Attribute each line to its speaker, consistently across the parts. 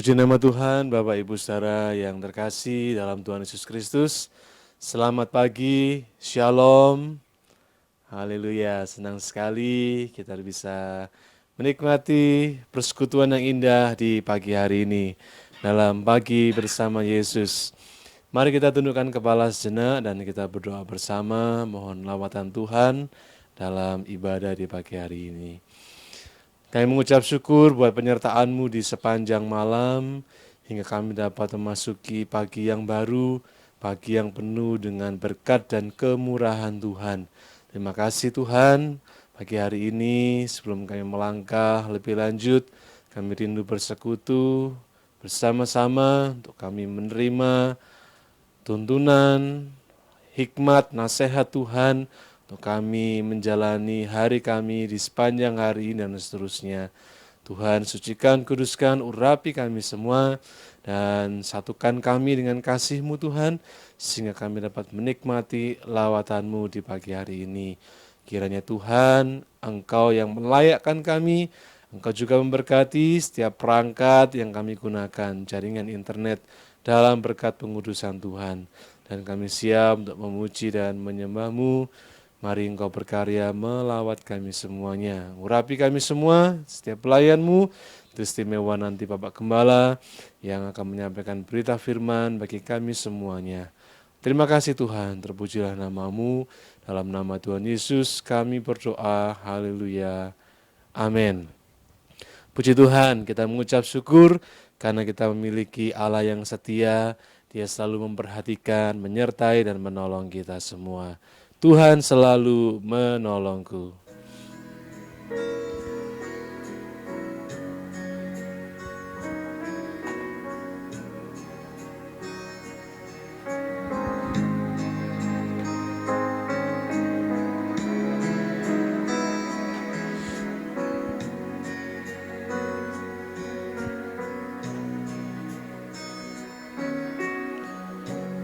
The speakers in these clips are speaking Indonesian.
Speaker 1: Puji nama Tuhan, Bapak Ibu Saudara yang terkasih dalam Tuhan Yesus Kristus. Selamat pagi, Shalom, haleluya. Senang sekali kita bisa menikmati persekutuan yang indah di pagi hari ini dalam pagi bersama Yesus. Mari kita tundukkan kepala sejenak dan kita berdoa bersama, mohon lawatan Tuhan dalam ibadah di pagi hari ini. Kami mengucap syukur buat penyertaan-Mu di sepanjang malam, hingga kami dapat memasuki pagi yang baru, pagi yang penuh dengan berkat dan kemurahan Tuhan. Terima kasih Tuhan, pagi hari ini sebelum kami melangkah lebih lanjut, kami rindu bersekutu bersama-sama untuk kami menerima tuntunan, hikmat, nasihat Tuhan, untuk kami menjalani hari kami di sepanjang hari ini dan seterusnya. Tuhan sucikan, kuduskan, urapi kami semua, dan satukan kami dengan kasih-Mu Tuhan, sehingga kami dapat menikmati lawatan-Mu di pagi hari ini. Kiranya Tuhan, Engkau yang melayakkan kami, Engkau juga memberkati setiap perangkat yang kami gunakan, jaringan internet, dalam berkat pengudusan Tuhan. Dan kami siap untuk memuji dan menyembah-Mu. Mari Engkau berkarya melawat kami semuanya. Urapi kami semua, setiap pelayan-Mu, istimewa nanti Bapak Gembala yang akan menyampaikan berita firman bagi kami semuanya. Terima kasih Tuhan, terpujilah nama-Mu. Dalam nama Tuhan Yesus kami berdoa, haleluya, amin. Puji Tuhan, kita mengucap syukur karena kita memiliki Allah yang setia. Dia selalu memperhatikan, menyertai dan menolong kita semua. Tuhan selalu menolongku.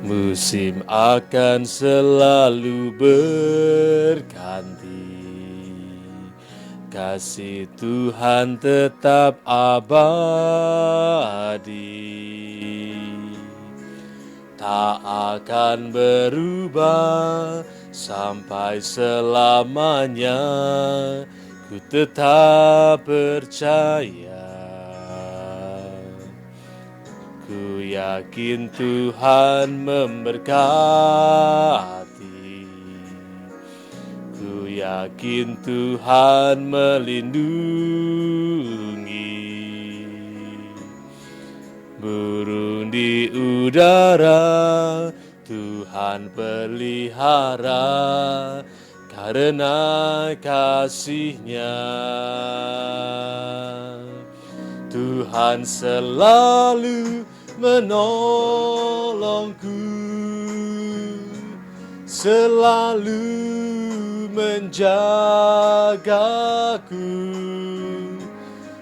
Speaker 1: Musim akan selalu berganti, kasih Tuhan tetap abadi, tak akan berubah sampai selamanya, ku tetap percaya. Ku yakin Tuhan memberkati, ku yakin Tuhan melindungi. Burung di udara Tuhan pelihara, karena kasih-Nya. Tuhan selalu menolongku, selalu menjagaku,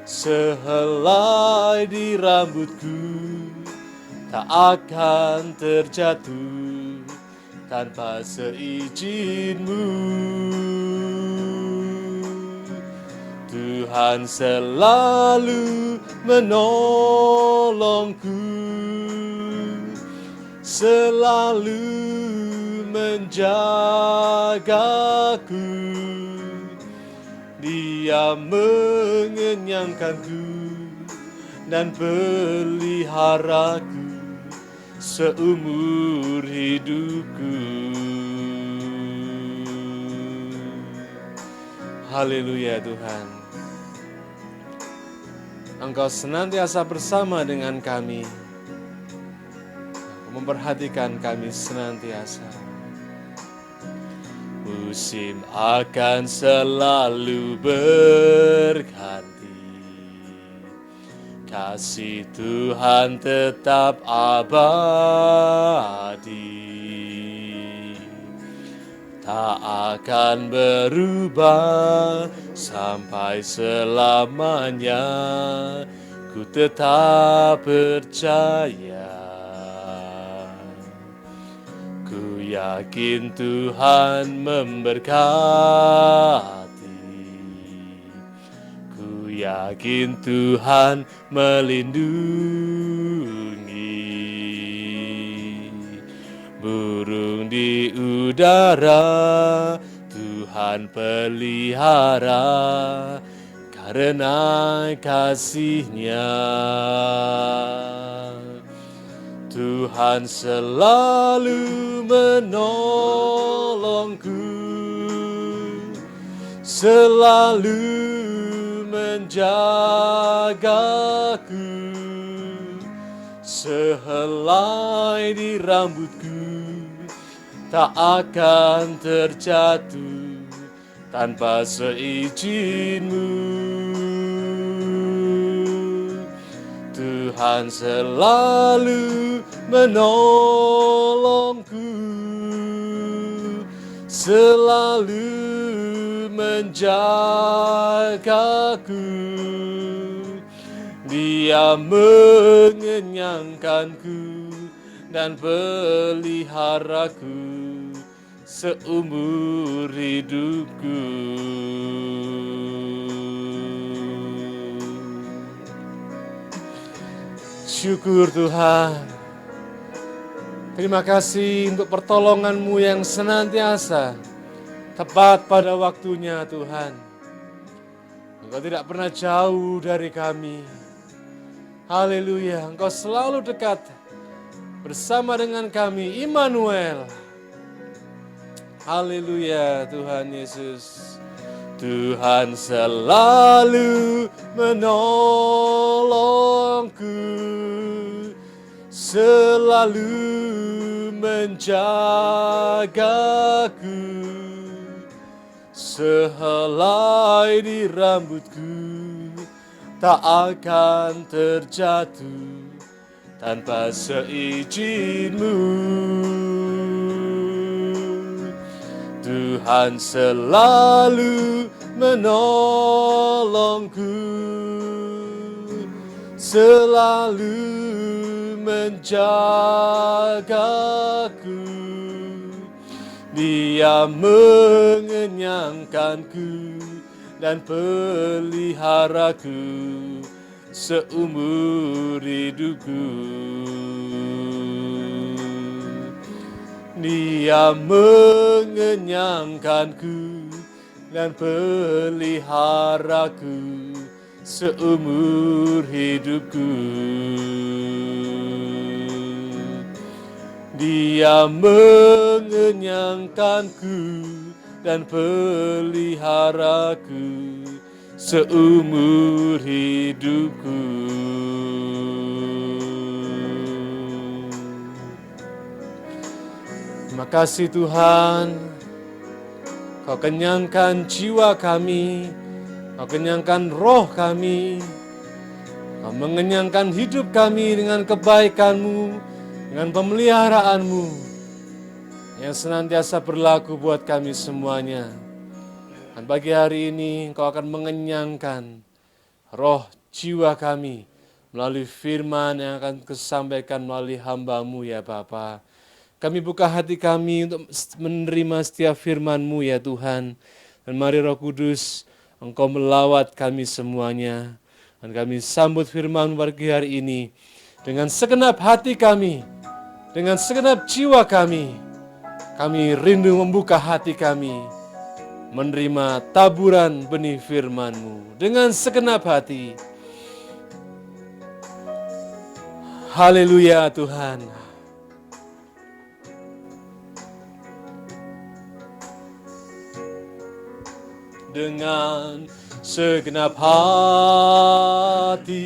Speaker 1: sehelai di rambutku tak akan terjatuh tanpa seizin-Mu. Tuhan selalu menolongku, selalu menjagaku. Dia mengenyangkanku dan peliharaku seumur hidupku. Haleluya Tuhan. Engkau senantiasa bersama dengan kami, memperhatikan kami senantiasa. Musim akan selalu berganti, kasih Tuhan tetap abadi, tak akan berubah sampai selamanya, ku tetap percaya. Ku yakin Tuhan memberkati, ku yakin Tuhan melindungi. Burung di udara Tuhan pelihara, karena kasih-Nya. Tuhan selalu menolongku, selalu menjagaku, sehelai di rambutku tak akan terjatuh tanpa seizin-Mu. Tuhan selalu menolongku, selalu menjagaku. Dia mengenyangkanku dan peliharaku seumur hidupku. Syukur Tuhan. Terima kasih untuk pertolongan-Mu yang senantiasa tepat pada waktunya, Tuhan. Engkau tidak pernah jauh dari kami. Haleluya, Engkau selalu dekat bersama dengan kami, Immanuel. Haleluya, Tuhan Yesus. Tuhan selalu menolongku, selalu menjagaku, sehelai di rambutku tak akan terjatuh tanpa seizin-Mu. Tuhan selalu menolongku, selalu menjagaku. Dia mengenyangkanku dan peliharaku seumur hidupku. Dia mengenyangkanku dan peliharaku seumur hidupku. Dia mengenyangkanku dan peliharaku seumur hidupku. Terima kasih Tuhan, Kau kenyangkan jiwa kami, Kau kenyangkan roh kami, Kau mengenyangkan hidup kami dengan kebaikan-Mu, dengan pemeliharaan-Mu yang senantiasa berlaku buat kami semuanya. Dan pagi hari ini Engkau akan mengenyangkan roh jiwa kami melalui firman yang akan Kusampaikan melalui hamba-Mu ya Bapa. Kami buka hati kami untuk menerima setiap firman-Mu ya Tuhan. Dan mari Roh Kudus, Engkau melawat kami semuanya. Dan kami sambut firman-Mu pagi hari ini dengan segenap hati kami, dengan segenap jiwa kami. Kami rindu membuka hati kami, menerima taburan benih firman-Mu dengan segenap hati. Haleluya Tuhan. Dengan segenap hati,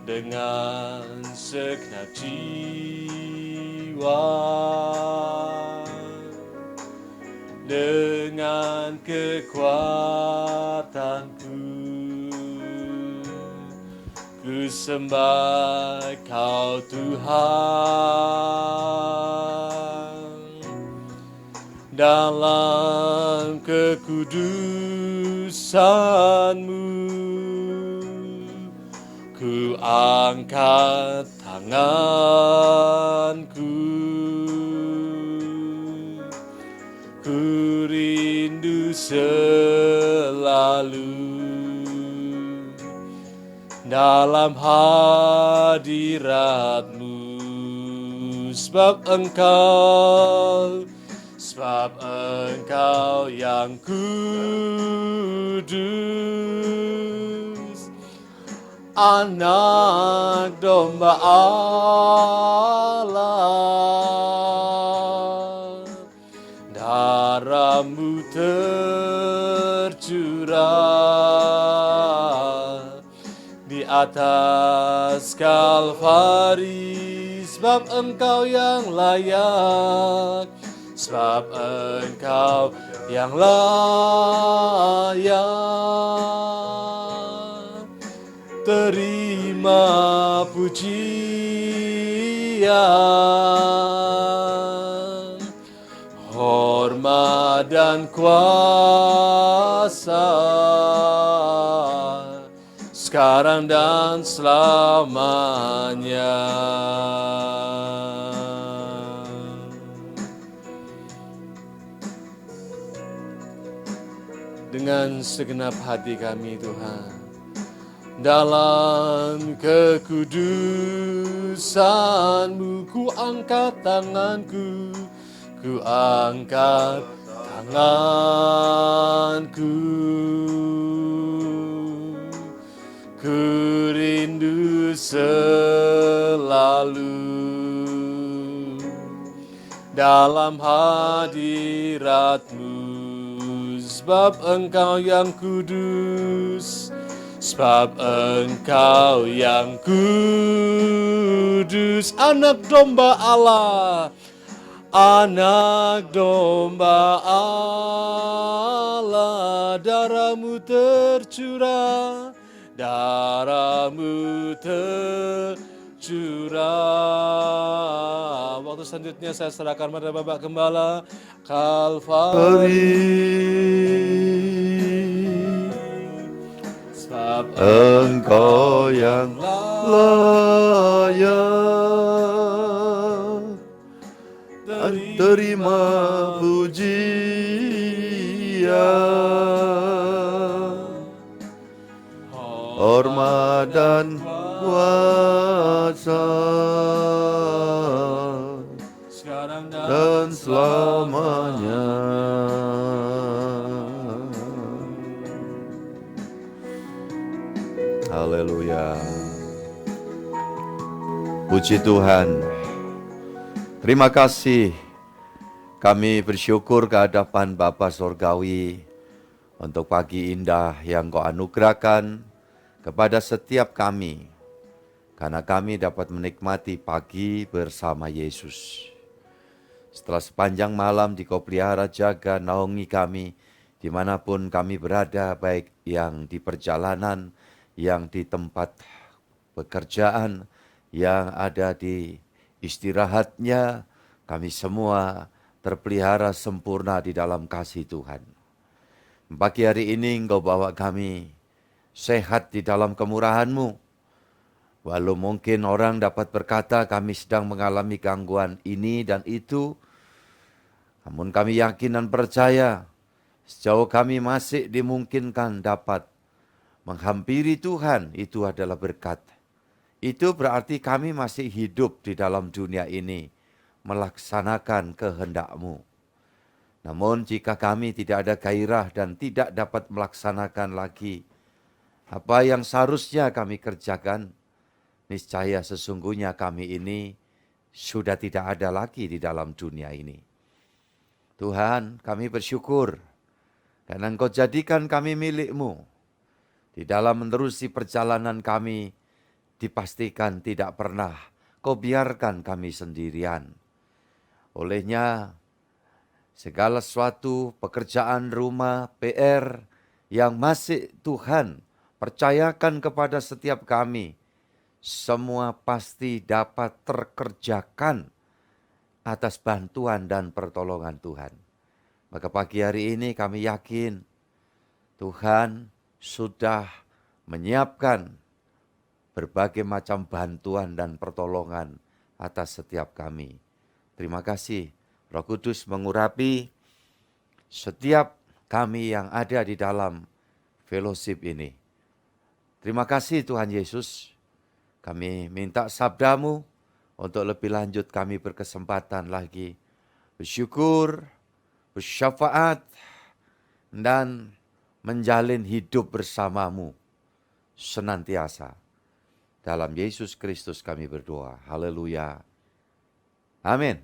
Speaker 1: dengan segenap jiwa, dengan kekuatanku, ku sembah Kau Tuhan. Dalam kekudusan-Mu, ku angkat tanganku, ku rindu selalu selalu dalam hadirat-Mu, sebab Engkau yang kudus, Anak Domba Allah. Darah-Mu tercurah di atas Kalvari, sebab Engkau yang layak, sebab Engkau yang layak. Terima pujian, hormat dan kuasa, sekarang dan selamanya. Dengan segenap hati kami Tuhan, dalam kekudusan-Mu ku angkat tanganku, ku angkat tanganku. Ku rindu selalu dalam hadirat-Mu, sebab Engkau yang kudus, sebab Engkau yang kudus. Anak Domba Allah, Anak Domba Allah, darah-Mu tercurah, darah-Mu tercurah. Waktu selanjutnya saya serahkan pada Bapak Gembala. Kalvari, sebab
Speaker 2: Engkau yang layak, terima pujian, hormat dan kuasa,
Speaker 1: sekarang
Speaker 2: dan selamanya. Haleluya. Puji Tuhan. Terima kasih. Kami bersyukur ke hadapan Bapa Surgawi untuk pagi indah yang Kau anugerahkan kepada setiap kami, karena kami dapat menikmati pagi bersama Yesus. Setelah sepanjang malam di Kau pelihara, jaga, naungi kami dimanapun kami berada, baik yang di perjalanan, yang di tempat pekerjaan, yang ada di istirahatnya, kami semua terpelihara sempurna di dalam kasih Tuhan. Pagi hari ini Engkau bawa kami sehat di dalam kemurahan-Mu. Walau mungkin orang dapat berkata kami sedang mengalami gangguan ini dan itu, namun kami yakin dan percaya sejauh kami masih dimungkinkan dapat menghampiri Tuhan, itu adalah berkat. Itu berarti kami masih hidup di dalam dunia ini, melaksanakan kehendak-Mu. Namun jika kami tidak ada gairah dan tidak dapat melaksanakan lagi apa yang seharusnya kami kerjakan, niscaya sesungguhnya kami ini sudah tidak ada lagi di dalam dunia ini. Tuhan, kami bersyukur karena Engkau jadikan kami milik-Mu. Di dalam menerusi perjalanan kami, dipastikan tidak pernah Kau biarkan kami sendirian. Olehnya, segala sesuatu, pekerjaan rumah, PR, yang masih Tuhan percayakan kepada setiap kami, semua pasti dapat terkerjakan atas bantuan dan pertolongan Tuhan. Maka pagi hari ini kami yakin Tuhan sudah menyiapkan berbagai macam bantuan dan pertolongan atas setiap kami. Terima kasih, Roh Kudus mengurapi setiap kami yang ada di dalam fellowship ini. Terima kasih Tuhan Yesus. Kami minta sabdamu untuk lebih lanjut kami berkesempatan lagi bersyukur, bersyafaat, dan menjalin hidup bersamamu senantiasa. Dalam Yesus Kristus kami berdoa. Haleluya. Amin.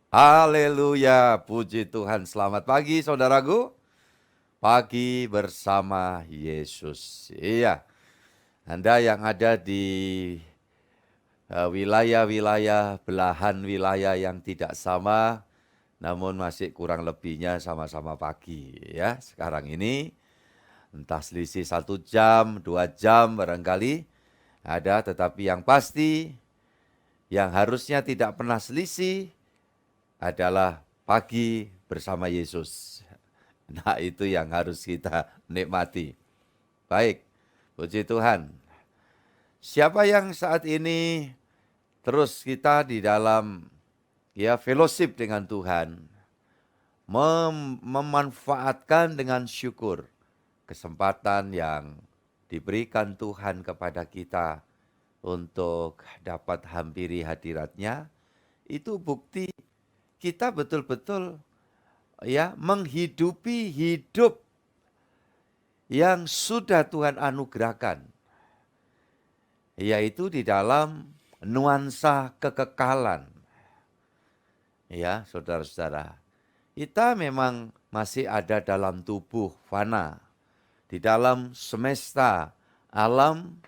Speaker 2: Haleluya. Puji Tuhan. Selamat pagi saudaraku. Pagi bersama Yesus. Iya. Anda yang ada di wilayah-wilayah, belahan wilayah yang tidak sama, namun masih kurang lebihnya sama-sama pagi ya. Sekarang ini entah selisih 1 jam, 2 jam barangkali ada, tetapi yang pasti yang harusnya tidak pernah selisih adalah pagi bersama Yesus. Nah itu yang harus kita nikmati. Baik, puji Tuhan. Siapa yang saat ini terus kita di dalam fellowship dengan Tuhan, memanfaatkan dengan syukur kesempatan yang diberikan Tuhan kepada kita untuk dapat hampiri hadirat-Nya, itu bukti kita betul-betul menghidupi hidup yang sudah Tuhan anugerahkan, yaitu di dalam nuansa kekekalan. Ya, saudara-saudara, kita memang masih ada dalam tubuh fana, di dalam semesta alam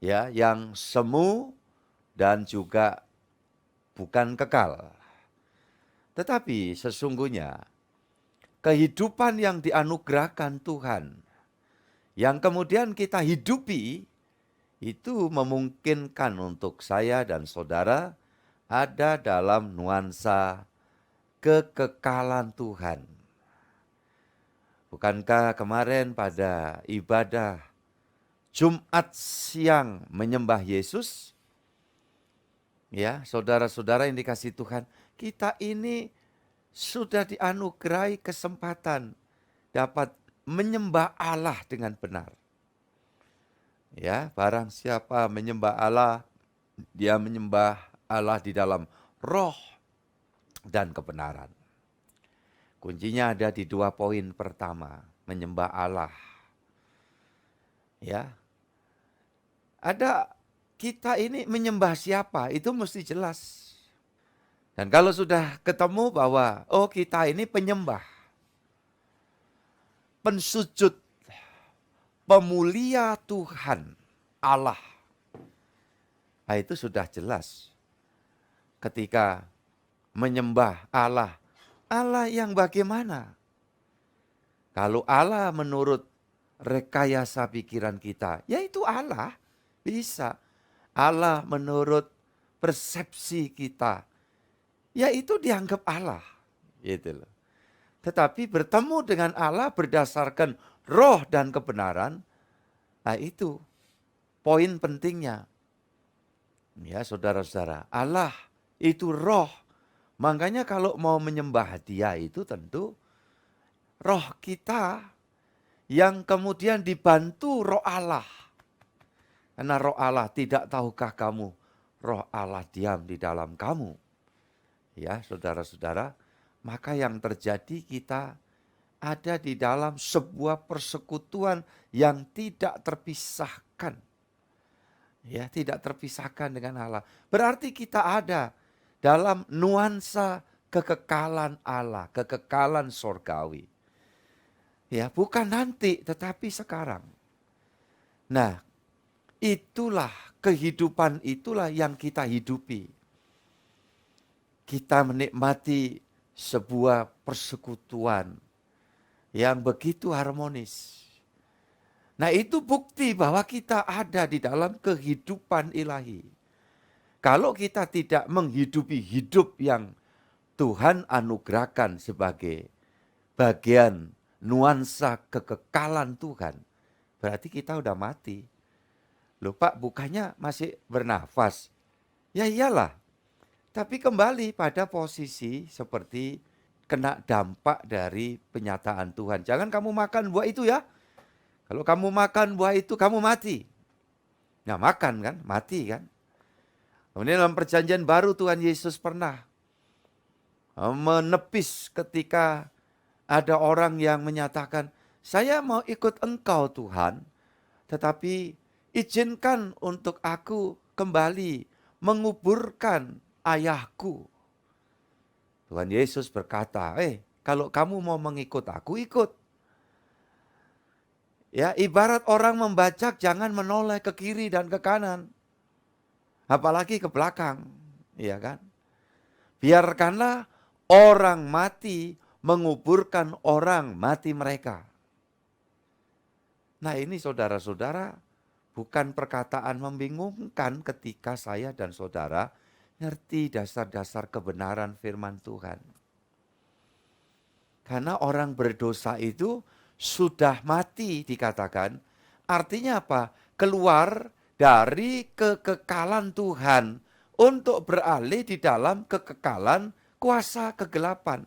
Speaker 2: yang semu dan juga bukan kekal. Tetapi sesungguhnya kehidupan yang dianugerahkan Tuhan, yang kemudian kita hidupi, itu memungkinkan untuk saya dan saudara ada dalam nuansa kekekalan Tuhan. Bukankah kemarin pada ibadah Jumat siang menyembah Yesus, ya saudara-saudara yang dikasihi Tuhan, kita ini sudah dianugerahi kesempatan dapat menyembah Allah dengan benar. Ya, barang siapa menyembah Allah, dia menyembah Allah di dalam roh dan kebenaran. Kuncinya ada di 2 poin pertama, menyembah Allah. Ya. Ada kita ini menyembah siapa, itu mesti jelas. Dan kalau sudah ketemu bahwa kita ini penyembah, pensujud, pemulia Tuhan Allah. Nah, itu sudah jelas. Ketika menyembah Allah, Allah yang bagaimana? Kalau Allah menurut rekayasa pikiran kita, yaitu Allah, bisa. Allah menurut persepsi kita, yaitu dianggap Allah. Gitu loh. Tetapi bertemu dengan Allah berdasarkan roh dan kebenaran, nah itu poin pentingnya. Ya saudara-saudara, Allah itu roh. Makanya kalau mau menyembah Dia itu tentu roh kita yang kemudian dibantu roh Allah. Karena roh Allah, tidak tahukah kamu, roh Allah diam di dalam kamu. Ya saudara-saudara, maka yang terjadi kita ada di dalam sebuah persekutuan yang tidak terpisahkan. Ya, tidak terpisahkan dengan Allah. Berarti kita ada dalam nuansa kekekalan Allah, kekekalan sorgawi. Ya, bukan nanti, tetapi sekarang. Nah, itulah kehidupan, itulah yang kita hidupi. Kita menikmati sebuah persekutuan yang begitu harmonis. Nah, itu bukti bahwa kita ada di dalam kehidupan ilahi. Kalau kita tidak menghidupi hidup yang Tuhan anugerahkan sebagai bagian nuansa kekekalan Tuhan, berarti kita udah mati. Loh Pak, bukannya masih bernafas? Ya iyalah. Tapi kembali pada posisi seperti kena dampak dari penyataan Tuhan. Jangan kamu makan buah itu ya. Kalau kamu makan buah itu, kamu mati. Nah, makan kan, mati kan. Kemudian dalam perjanjian baru Tuhan Yesus pernah menepis ketika ada orang yang menyatakan, saya mau ikut engkau Tuhan, tetapi izinkan untuk aku kembali menguburkan ayahku. Tuhan Yesus berkata, kalau kamu mau mengikut aku, ikut. Ya, ibarat orang membajak jangan menoleh ke kiri dan ke kanan. Apalagi ke belakang, iya kan? Biarkanlah orang mati menguburkan orang mati mereka. Nah, ini saudara-saudara, bukan perkataan membingungkan ketika saya dan saudara ngerti dasar-dasar kebenaran firman Tuhan. Karena orang berdosa itu sudah mati dikatakan. Artinya apa? Keluar dari kekekalan Tuhan untuk beralih di dalam kekekalan kuasa kegelapan.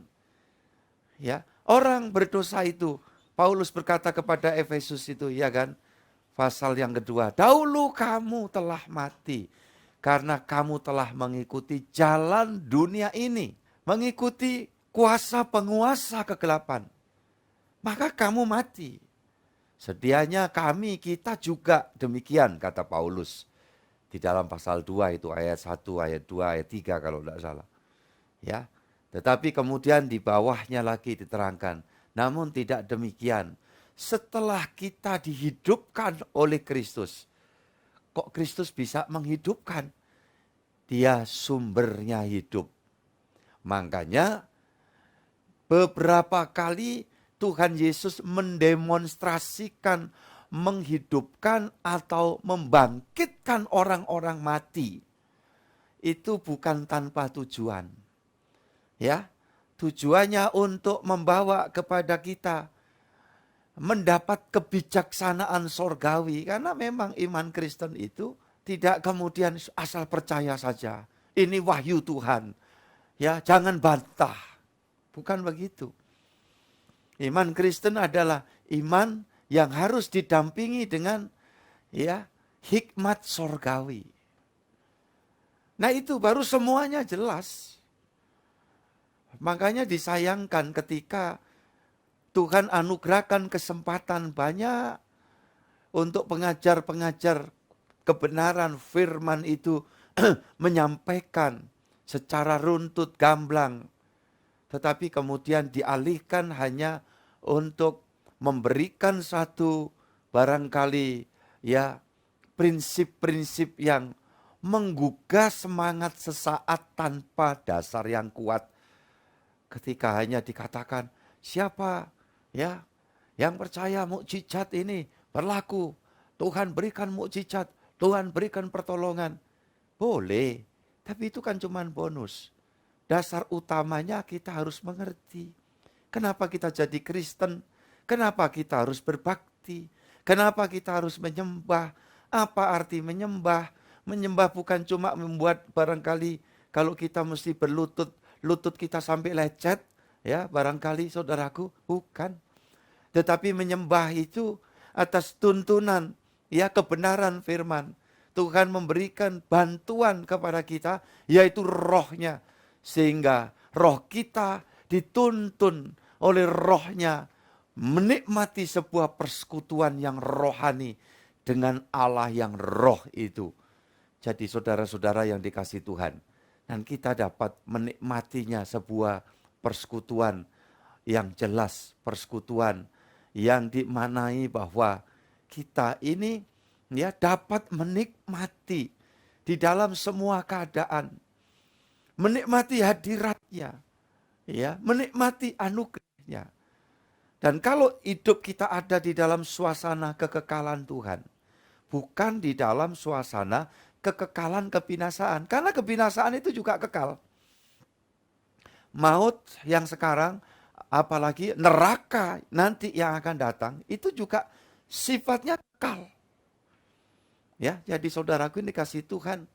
Speaker 2: Ya, orang berdosa itu, Paulus berkata kepada Efesus itu, ya kan? Pasal yang kedua, dahulu kamu telah mati karena kamu telah mengikuti jalan dunia ini, mengikuti kuasa penguasa kegelapan. Maka kamu mati. Sedianya kita juga demikian, kata Paulus. Di dalam pasal 2 itu ayat 1, ayat 2, ayat 3 kalau tidak salah. Ya, tetapi kemudian di bawahnya lagi diterangkan. Namun tidak demikian. Setelah kita dihidupkan oleh Kristus. Kok Kristus bisa menghidupkan? Dia sumbernya hidup. Makanya beberapa kali Tuhan Yesus mendemonstrasikan, menghidupkan atau membangkitkan orang-orang mati. Itu bukan tanpa tujuan. Ya, tujuannya untuk membawa kepada kita mendapat kebijaksanaan sorgawi. Karena memang iman Kristen itu tidak kemudian asal percaya saja. Ini wahyu Tuhan. Ya, jangan bantah. Bukan begitu. Iman Kristen adalah iman yang harus didampingi dengan hikmat sorgawi. Nah, itu baru semuanya jelas. Makanya disayangkan ketika Tuhan anugerahkan kesempatan banyak untuk pengajar-pengajar kebenaran firman itu menyampaikan secara runtut gamblang. Tetapi kemudian dialihkan hanya untuk memberikan satu barangkali prinsip-prinsip yang menggugah semangat sesaat tanpa dasar yang kuat. Ketika hanya dikatakan siapa yang percaya mukjizat ini berlaku, Tuhan berikan mukjizat, Tuhan berikan pertolongan. Boleh, tapi itu kan cuma bonus. Dasar utamanya kita harus mengerti. Kenapa kita jadi Kristen? Kenapa kita harus berbakti? Kenapa kita harus menyembah? Apa arti menyembah? Menyembah bukan cuma membuat barangkali kalau kita mesti berlutut, lutut kita sampai lecet. Ya, barangkali saudaraku, bukan. Tetapi menyembah itu atas tuntunan, kebenaran firman. Tuhan memberikan bantuan kepada kita, yaitu rohnya. Sehingga roh kita dituntun oleh rohnya menikmati sebuah persekutuan yang rohani dengan Allah yang roh itu. Jadi saudara-saudara yang dikasihi Tuhan, dan kita dapat menikmatinya sebuah persekutuan yang jelas, persekutuan yang dimaknai bahwa kita ini dapat menikmati di dalam semua keadaan. Menikmati hadiratnya, menikmati anugerahnya. Dan kalau hidup kita ada di dalam suasana kekekalan Tuhan, bukan di dalam suasana kekekalan kebinasaan. Karena kebinasaan itu juga kekal. Maut yang sekarang, apalagi neraka nanti yang akan datang, itu juga sifatnya kekal. Ya, jadi saudaraku ini dikasih Tuhan,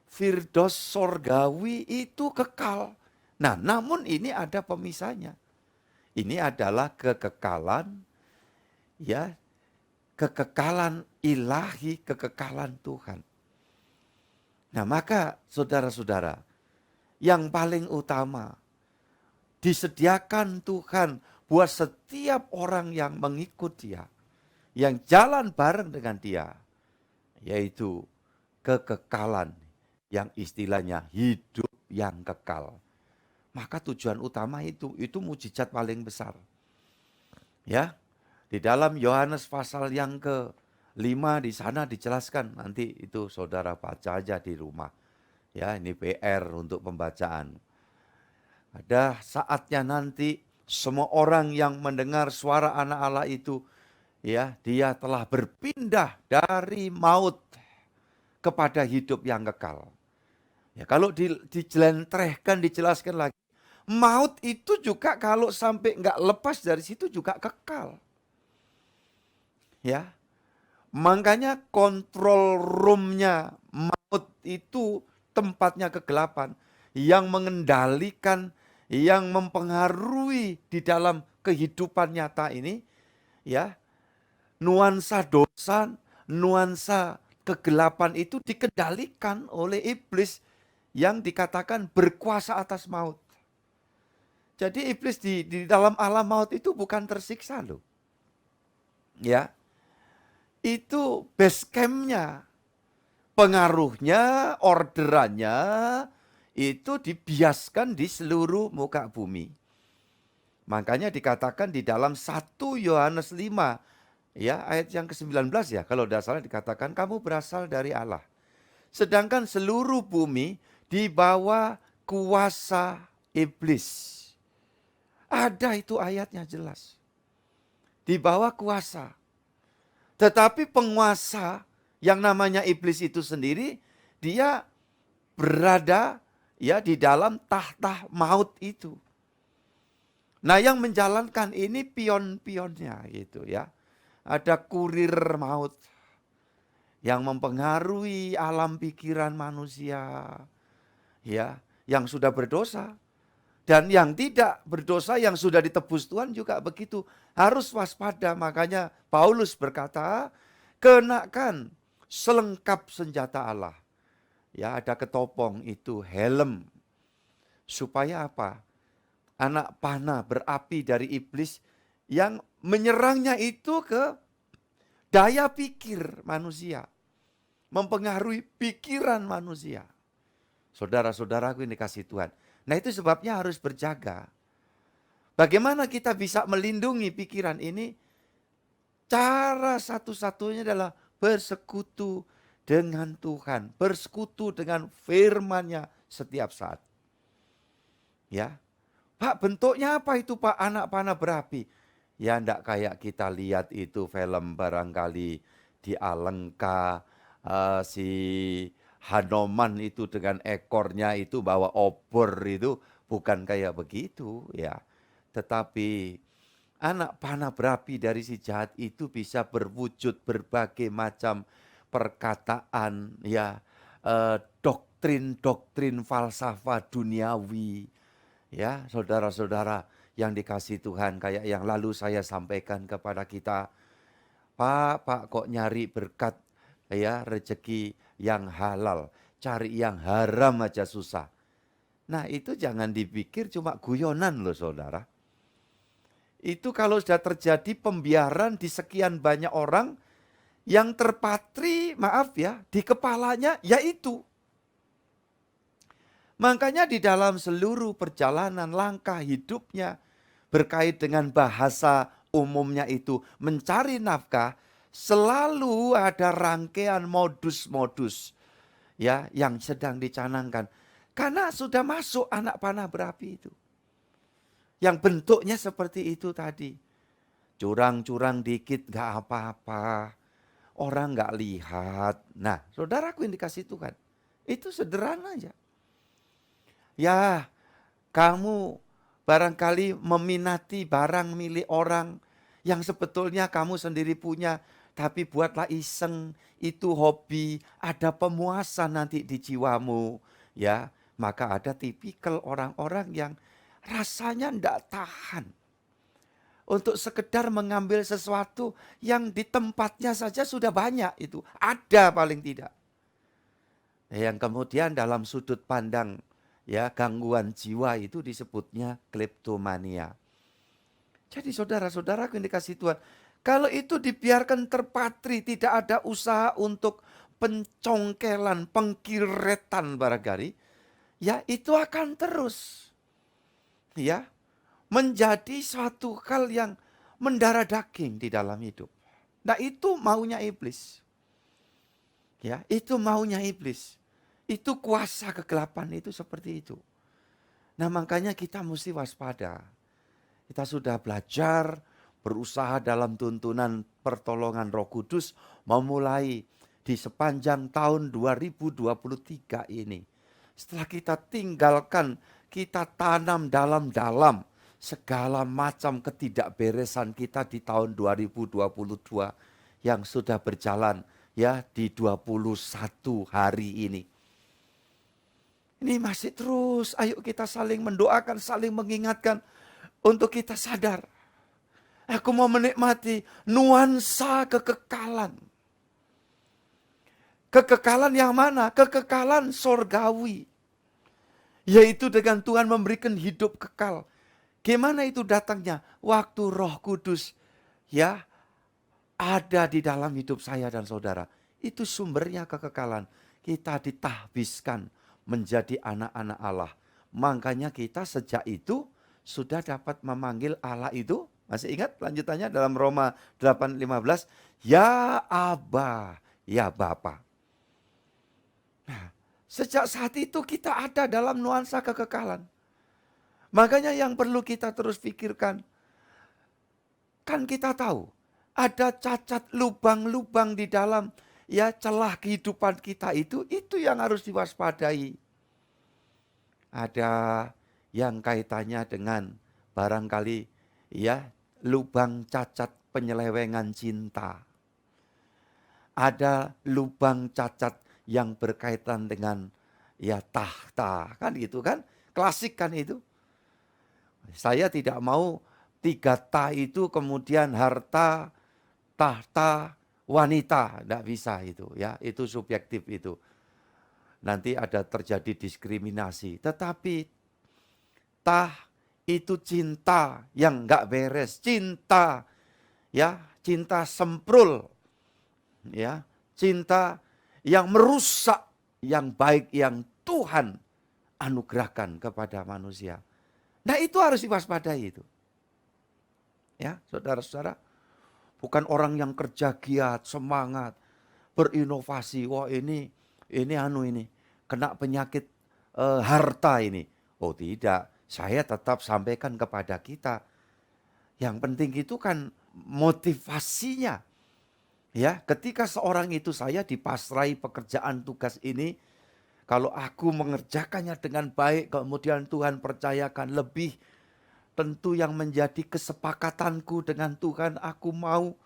Speaker 2: Firdaus sorgawi itu kekal. Nah, namun ini ada pemisahnya. Ini adalah kekekalan kekekalan ilahi, kekekalan Tuhan. Nah, maka saudara-saudara, yang paling utama disediakan Tuhan buat setiap orang yang mengikut Dia, yang jalan bareng dengan Dia, yaitu kekekalan yang istilahnya hidup yang kekal. Maka tujuan utama itu mujizat paling besar. Ya, di dalam Yohanes pasal yang ke-5 di sana dijelaskan, nanti itu saudara baca aja di rumah. Ya, ini PR untuk pembacaan. Ada saatnya nanti semua orang yang mendengar suara anak Allah itu, ya, dia telah berpindah dari maut kepada hidup yang kekal. Ya, kalau dijelentrehkan, dijelaskan lagi, maut itu juga kalau sampai nggak lepas dari situ juga kekal. Ya, makanya kontrol roomnya maut itu tempatnya kegelapan, yang mengendalikan, yang mempengaruhi di dalam kehidupan nyata ini, ya, nuansa dosa, nuansa kegelapan itu dikendalikan oleh iblis yang dikatakan berkuasa atas maut. Jadi iblis di dalam alam maut itu bukan tersiksa loh. Ya, itu base camp-nya, pengaruhnya, orderannya itu dibiaskan di seluruh muka bumi. Makanya dikatakan di dalam 1 Yohanes 5, ya, ayat yang ke-19 ya, kalau tidak salah dikatakan kamu berasal dari Allah. Sedangkan seluruh bumi di bawah kuasa iblis. Ada itu ayatnya jelas. Di bawah kuasa. Tetapi penguasa yang namanya iblis itu sendiri, dia berada ya di dalam tahta maut itu. Nah, yang menjalankan ini pion-pionnya gitu ya. Ada kurir maut yang mempengaruhi alam pikiran manusia, ya, yang sudah berdosa. Dan yang tidak berdosa, yang sudah ditebus Tuhan juga begitu. Harus waspada, makanya Paulus berkata, kenakan selengkap senjata Allah. Ya, ada ketopong itu, helm. Supaya apa? Anak panah berapi dari iblis yang menyerangnya itu ke daya pikir manusia. Mempengaruhi pikiran manusia. Saudara-saudaraku yang dikasih Tuhan. Nah, itu sebabnya harus berjaga. Bagaimana kita bisa melindungi pikiran ini? Cara satu-satunya adalah bersekutu dengan Tuhan. Bersekutu dengan firman-Nya setiap saat. Ya, Pak, bentuknya apa itu Pak, anak panah berapi? Ya, enggak kayak kita lihat itu film barangkali di Alengka, si Hanoman itu dengan ekornya itu bawa obor itu, bukan kayak begitu ya. Tetapi anak panah berapi dari si jahat itu bisa berwujud berbagai macam perkataan ya, doktrin-doktrin falsafah duniawi. Ya, saudara-saudara yang dikasih Tuhan, kayak yang lalu saya sampaikan kepada kita, Pak kok nyari berkat ya, rezeki yang halal, cari yang haram aja susah. Nah, itu jangan dipikir cuma guyonan loh saudara. Itu kalau sudah terjadi pembiaran di sekian banyak orang, yang terpatri, maaf ya, di kepalanya yaitu. Makanya di dalam seluruh perjalanan langkah hidupnya, berkait dengan bahasa umumnya itu mencari nafkah, selalu ada rangkaian modus-modus ya yang sedang dicanangkan. Karena sudah masuk anak panah berapi itu. Yang bentuknya seperti itu tadi. Curang-curang dikit gak apa-apa. Orang gak lihat. Nah, saudaraku yang dikasih Tuhan, itu sederhana aja. Ya, kamu barangkali meminati barang milik orang yang sebetulnya kamu sendiri punya, tapi buatlah iseng, itu hobi, ada pemuasan nanti di jiwamu. Ya, maka ada tipikal orang-orang yang rasanya ndak tahan. untuk sekedar mengambil sesuatu yang di tempatnya saja sudah banyak itu. Ada paling tidak. Yang kemudian dalam sudut pandang ya gangguan jiwa itu disebutnya kleptomania. Jadi saudara-saudaraku yang dikasihi Tuhan, kalau itu dibiarkan terpatri, tidak ada usaha untuk pencongkelan, pengkiretan barangkali, ya itu akan terus ya menjadi suatu hal yang mendarah daging di dalam hidup. Nah, itu maunya iblis. Ya, itu maunya iblis. Itu kuasa kegelapan itu seperti itu. Nah, makanya kita mesti waspada. Kita sudah belajar, berusaha dalam tuntunan pertolongan Roh Kudus memulai di sepanjang tahun 2023 ini. Setelah kita tinggalkan, kita tanam dalam-dalam segala macam ketidakberesan kita di tahun 2022 yang sudah berjalan ya di 21 hari ini. Ini masih terus, ayo kita saling mendoakan, saling mengingatkan untuk kita sadar. Aku mau menikmati nuansa kekekalan. Kekekalan yang mana? Kekekalan sorgawi. Yaitu dengan Tuhan memberikan hidup kekal. Gimana itu datangnya? Waktu Roh Kudus ya ada di dalam hidup saya dan saudara. Itu sumbernya kekekalan. Kita ditahbiskan menjadi anak-anak Allah. Makanya kita sejak itu sudah dapat memanggil Allah itu. Masih ingat lanjutannya dalam Roma 8:15. Ya Aba, ya Bapa. Nah, sejak saat itu kita ada dalam nuansa kekekalan. Makanya yang perlu kita terus pikirkan. Kan kita tahu ada cacat lubang-lubang di dalam ya celah kehidupan kita itu yang harus diwaspadai. Ada yang kaitannya dengan barangkali ya lubang cacat penyelewengan cinta. Ada lubang cacat yang berkaitan dengan ya tahta, kan gitu kan? Klasik kan itu. Saya tidak mau 3 ta itu kemudian harta, tahta, wanita, tidak bisa itu ya, itu subjektif itu. Nanti ada terjadi diskriminasi. Tetapi itu cinta yang enggak beres, cinta ya, cinta semprul. Ya, cinta yang merusak yang baik yang Tuhan anugerahkan kepada manusia. Nah, itu harus diwaspadai itu. Ya, saudara-saudara, bukan orang yang kerja giat, semangat, berinovasi. Wah, ini kena penyakit harta ini. Oh, tidak. Saya tetap sampaikan kepada kita. Yang penting itu kan motivasinya. Ya, ketika seorang itu saya dipasrai pekerjaan tugas ini, kalau aku mengerjakannya dengan baik, kemudian Tuhan percayakan lebih, tentu yang menjadi kesepakatanku dengan Tuhan, aku mau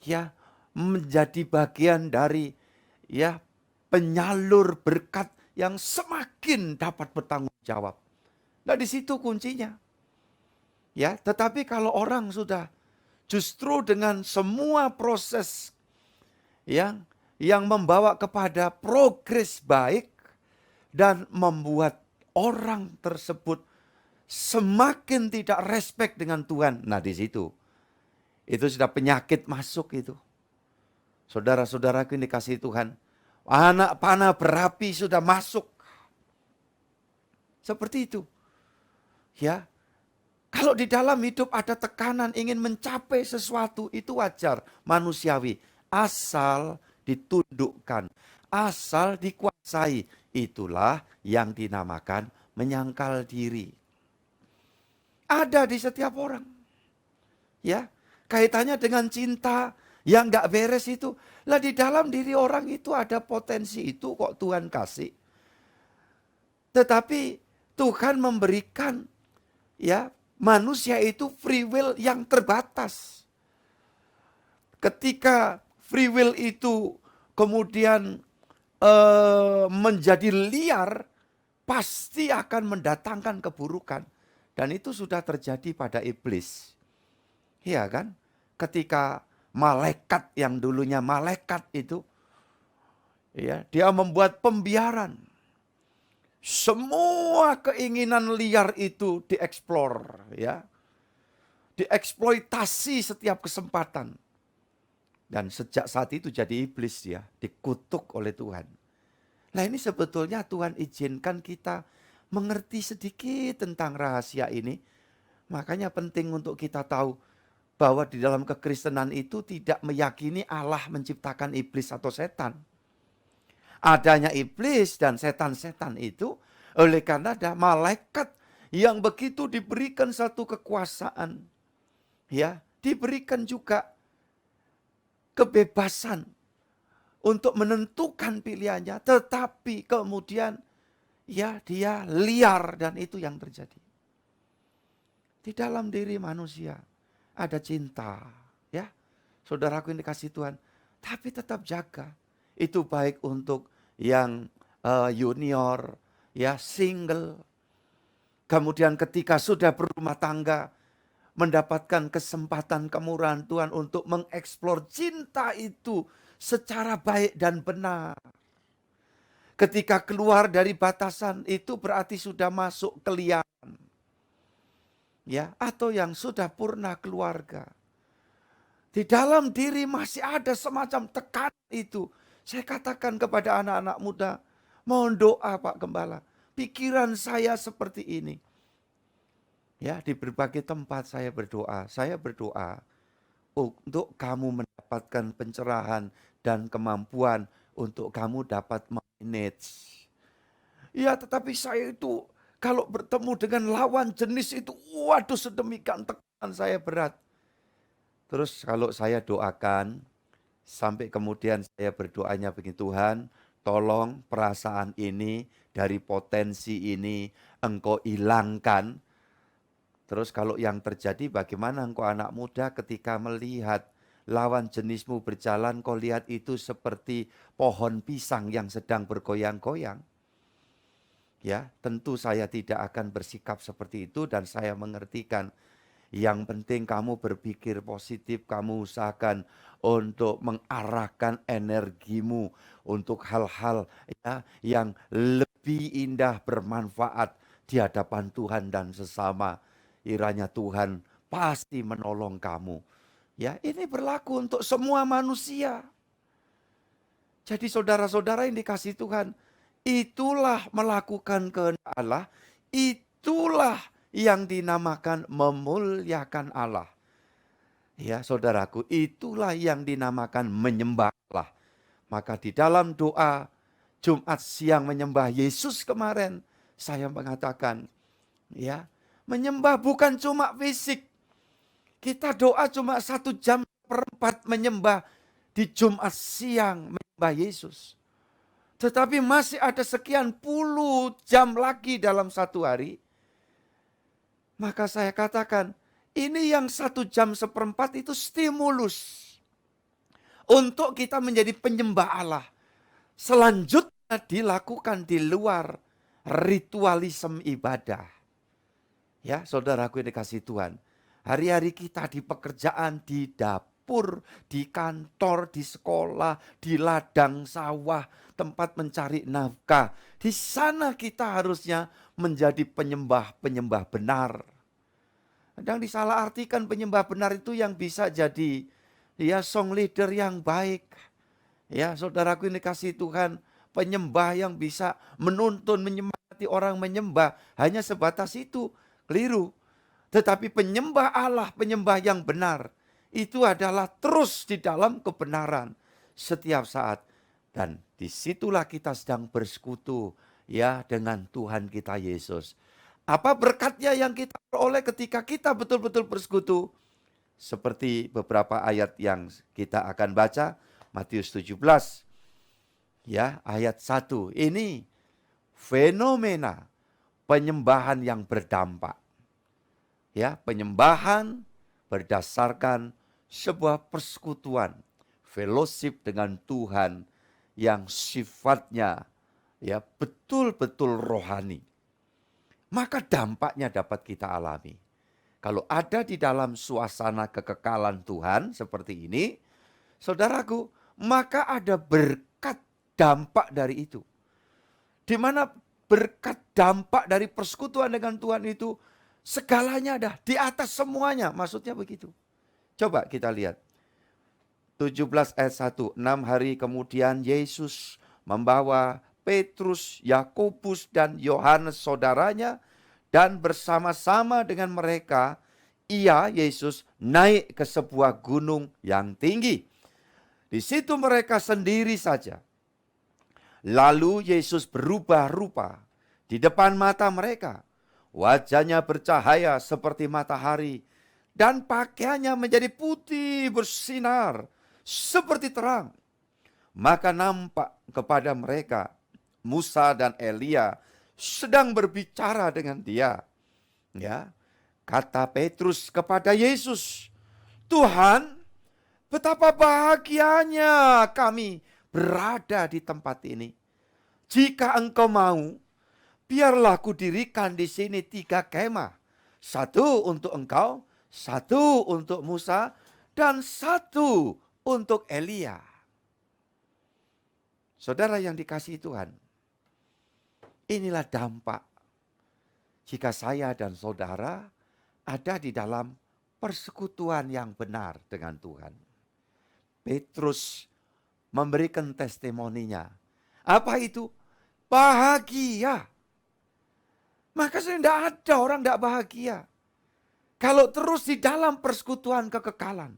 Speaker 2: ya menjadi bagian dari ya penyalur berkat yang semakin dapat bertanggung jawab. Nah, di situ kuncinya. Ya, tetapi kalau orang sudah justru dengan semua proses yang membawa kepada progres baik dan membuat orang tersebut semakin tidak respect dengan Tuhan. Nah, di situ itu sudah penyakit masuk itu. Saudara-saudaraku yang dikasihi Tuhan, anak panah berapi sudah masuk. Seperti itu. Ya. Kalau di dalam hidup ada tekanan ingin mencapai sesuatu, itu wajar, manusiawi. Asal ditundukkan, asal dikuasai. Itulah yang dinamakan menyangkal diri. Ada di setiap orang. Ya, kaitannya dengan cinta yang gak beres itu. Lah di dalam diri orang itu ada potensi itu kok Tuhan kasih. Tetapi Tuhan memberikan ya manusia itu free will yang terbatas. Ketika free will itu kemudian menjadi liar, pasti akan mendatangkan keburukan. Dan itu sudah terjadi pada iblis. Iya kan? Ketika malaikat yang dulunya malaikat itu, ya, dia membuat pembiaran. Semua keinginan liar itu dieksplor, ya. Dieksploitasi setiap kesempatan. Dan sejak saat itu jadi iblis ya, dikutuk oleh Tuhan. Nah ini sebetulnya Tuhan izinkan kita mengerti sedikit tentang rahasia ini. Makanya penting untuk kita tahu bahwa di dalam kekristenan itu tidak meyakini Allah menciptakan iblis atau setan. Adanya iblis dan setan-setan itu oleh karena ada malaikat yang begitu diberikan satu kekuasaan. Ya, diberikan juga kebebasan untuk menentukan pilihannya, tetapi kemudian ya dia liar dan itu yang terjadi. Di dalam diri manusia ada cinta, ya. Saudaraku yang dikasih Tuhan, tapi tetap jaga. Itu baik untuk yang junior, ya, single. Kemudian ketika sudah berumah tangga, mendapatkan kesempatan kemurahan Tuhan untuk mengeksplor cinta itu secara baik dan benar. Ketika keluar dari batasan itu berarti sudah masuk ke liaran. Ya, atau yang sudah purna keluarga. Di dalam diri masih ada semacam tekanan itu. Saya katakan kepada anak-anak muda, mohon doa Pak Gembala. Pikiran saya seperti ini. Ya, di berbagai tempat saya berdoa. Saya berdoa untuk kamu mendapatkan pencerahan dan kemampuan untuk kamu dapat manage. Ya, tetapi saya itu kalau bertemu dengan lawan jenis itu, waduh sedemikian tekanan saya berat. Terus kalau saya doakan, sampai kemudian saya berdoanya begini, Tuhan, tolong perasaan ini dari potensi ini Engkau hilangkan. Terus kalau yang terjadi bagaimana engkau anak muda ketika melihat lawan jenismu berjalan, kau lihat itu seperti pohon pisang yang sedang bergoyang-goyang. Ya, tentu saya tidak akan bersikap seperti itu dan saya mengertikan. Yang penting kamu berpikir positif, kamu usahakan untuk mengarahkan energimu untuk hal-hal ya, yang lebih indah, bermanfaat di hadapan Tuhan dan sesama. Kiranya Tuhan pasti menolong kamu. Ya, ini berlaku untuk semua manusia. Jadi saudara-saudara yang dikasihi Tuhan, itulah melakukan kehendak Allah, itulah yang dinamakan memuliakan Allah. Ya, saudaraku, itulah yang dinamakan menyembah Allah. Maka di dalam doa Jumat siang menyembah Yesus kemarin, saya mengatakan, ya, menyembah bukan cuma fisik. Kita doa cuma 1 jam 1/4 menyembah di Jumat siang menyembah Yesus. Tetapi masih ada sekian puluh jam lagi dalam satu hari. Maka saya katakan, ini yang 1 jam 1/4 itu stimulus untuk kita menjadi penyembah Allah. Selanjutnya dilakukan di luar ritualisme ibadah. Ya, saudaraku yang dikasihi Tuhan. Hari-hari kita di pekerjaan, di dapur, di kantor, di sekolah, di ladang sawah, tempat mencari nafkah. Di sana kita harusnya menjadi penyembah-penyembah benar. Kadang disalahartikan penyembah benar itu yang bisa jadi ya song leader yang baik. Ya, saudaraku yang dikasihi Tuhan, penyembah yang bisa menuntun, menyemangati orang menyembah hanya sebatas itu. Keliru. Tetapi penyembah Allah, penyembah yang benar, itu adalah terus di dalam kebenaran setiap saat. Dan disitulah kita sedang bersekutu ya dengan Tuhan kita Yesus. Apa berkatnya yang kita peroleh ketika kita betul-betul bersekutu? Seperti beberapa ayat yang kita akan baca, Matius 17, ya ayat 1. Ini fenomena penyembahan yang berdampak. Ya, penyembahan berdasarkan sebuah persekutuan, fellowship dengan Tuhan yang sifatnya ya betul-betul rohani. Maka dampaknya dapat kita alami. Kalau ada di dalam suasana kekekalan Tuhan seperti ini, saudaraku, maka ada berkat dampak dari itu. Di mana berkat dampak dari persekutuan dengan Tuhan itu, segalanya ada, di atas semuanya, maksudnya begitu. Coba kita lihat. 17 ayat 1, 6 hari kemudian Yesus membawa Petrus, Yakobus, dan Yohanes saudaranya, dan bersama-sama dengan mereka, Yesus naik ke sebuah gunung yang tinggi. Di situ mereka sendiri saja. Lalu Yesus berubah rupa di depan mata mereka. Wajahnya bercahaya seperti matahari, dan pakaiannya menjadi putih bersinar seperti terang. Maka nampak kepada mereka Musa dan Elia sedang berbicara dengan dia. Ya, kata Petrus kepada Yesus, "Tuhan, betapa bahagianya kami berada di tempat ini. Jika engkau mau, biarlah kudirikan di sini 3 kemah. 1 untuk engkau, 1 untuk Musa, dan 1 untuk Elia." Saudara yang dikasihi Tuhan, inilah dampak jika saya dan saudara ada di dalam persekutuan yang benar dengan Tuhan. Petrus memberikan testimoninya. Apa itu? Bahagia. Maka tidak ada orang tidak bahagia kalau terus di dalam persekutuan kekekalan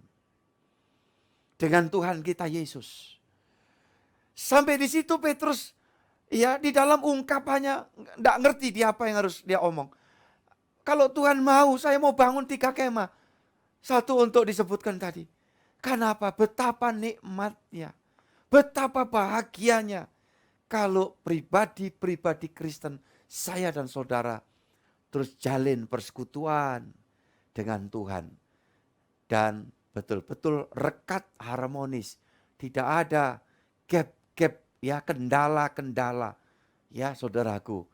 Speaker 2: dengan Tuhan kita Yesus. Sampai di situ Petrus, ya, di dalam ungkapannya tidak ngerti dia apa yang harus dia omong. Kalau Tuhan mau, saya mau bangun 3 kemah. 1 untuk disebutkan tadi. Kenapa? Betapa nikmatnya, betapa bahagianya kalau pribadi-pribadi Kristen, saya dan saudara, terus jalin persekutuan dengan Tuhan. Dan betul-betul rekat harmonis. Tidak ada gap-gap, ya, kendala-kendala. Ya saudaraku,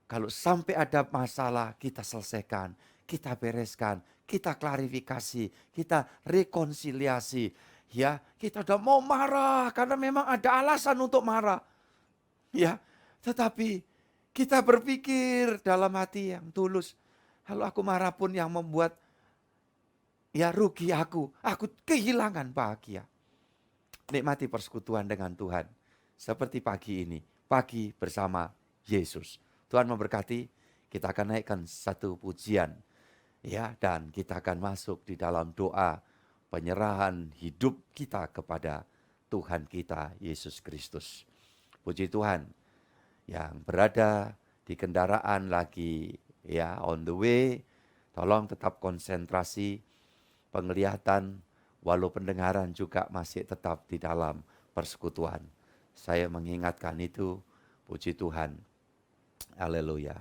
Speaker 2: kalau sampai ada masalah kita selesaikan, kita bereskan, kita klarifikasi, kita rekonsiliasi. Ya, kita udah mau marah karena memang ada alasan untuk marah. Ya, tetapi kita berpikir dalam hati yang tulus. Kalau aku marah pun yang membuat, ya, rugi aku kehilangan bahagia. Nikmati persekutuan dengan Tuhan. Seperti pagi ini, pagi bersama Yesus. Tuhan memberkati, kita akan naikkan satu pujian. Ya, dan kita akan masuk di dalam doa penyerahan hidup kita kepada Tuhan kita Yesus Kristus. Puji Tuhan, yang berada di kendaraan lagi, ya, on the way, tolong tetap konsentrasi, penglihatan, walau pendengaran juga masih tetap di dalam persekutuan. Saya mengingatkan itu, puji Tuhan. Haleluya.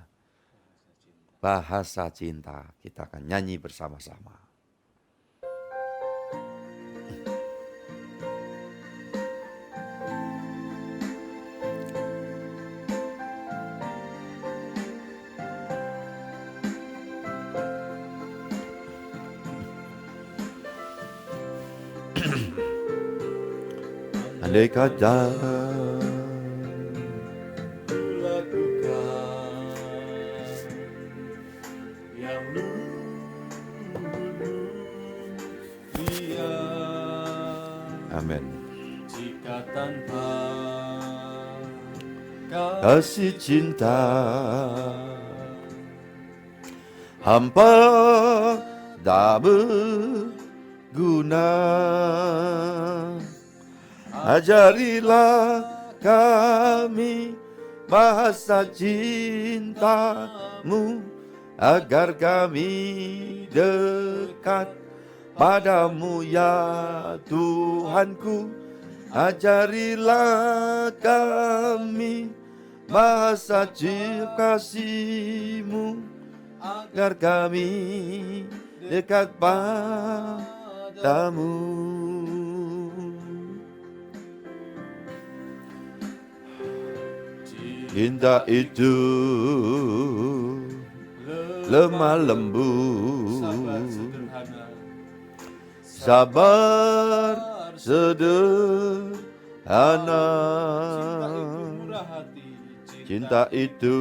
Speaker 2: Bahasa cinta, kita akan nyanyi bersama-sama. Andai kata
Speaker 1: lakukan yang dia,
Speaker 2: amin.
Speaker 1: jika tanpa
Speaker 2: Kasih cinta hampa tak berguna. Ajarilah kami bahasa cintamu, agar kami dekat padamu ya Tuhanku. Ajarilah kami bahasa kasih-Mu, agar kami dekat padamu. Cinta itu lemah lembut,
Speaker 1: sabar sederhana,
Speaker 2: sabar sederhana.
Speaker 1: cinta itu murah hati,
Speaker 2: Cinta itu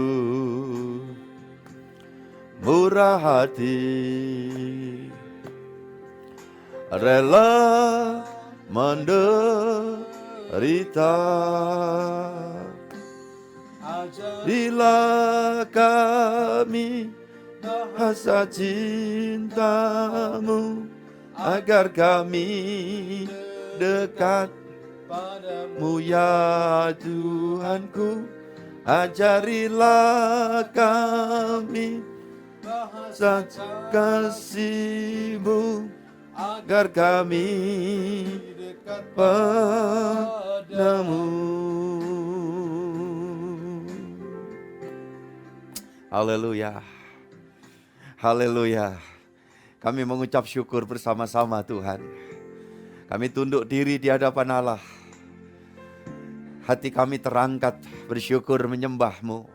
Speaker 2: murah hati, rela menderita. Bila kami bahasa cintamu, agar kami dekat padamu ya Tuhanku. Ajarilah kami bahasa kasih-Mu, agar kami dekat padamu. Haleluya. Haleluya. Kami mengucap syukur bersama-sama Tuhan. Kami tunduk diri di hadapan Allah. Hati kami terangkat bersyukur menyembah-Mu.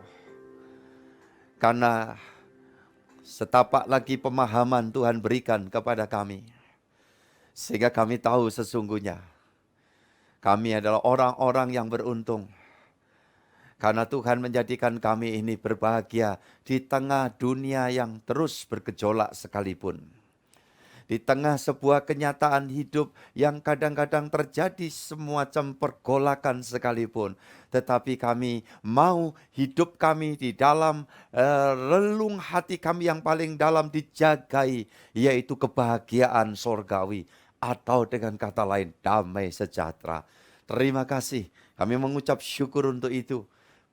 Speaker 2: Karena setapak lagi pemahaman Tuhan berikan kepada kami. Sehingga kami tahu sesungguhnya kami adalah orang-orang yang beruntung. Karena Tuhan menjadikan kami ini berbahagia di tengah dunia yang terus bergejolak sekalipun. Di tengah sebuah kenyataan hidup yang kadang-kadang terjadi semacam pergolakan sekalipun. Tetapi kami mau hidup kami di dalam relung hati kami yang paling dalam dijagai. Yaitu kebahagiaan sorgawi. Atau dengan kata lain damai sejahtera. Terima kasih, kami mengucap syukur untuk itu.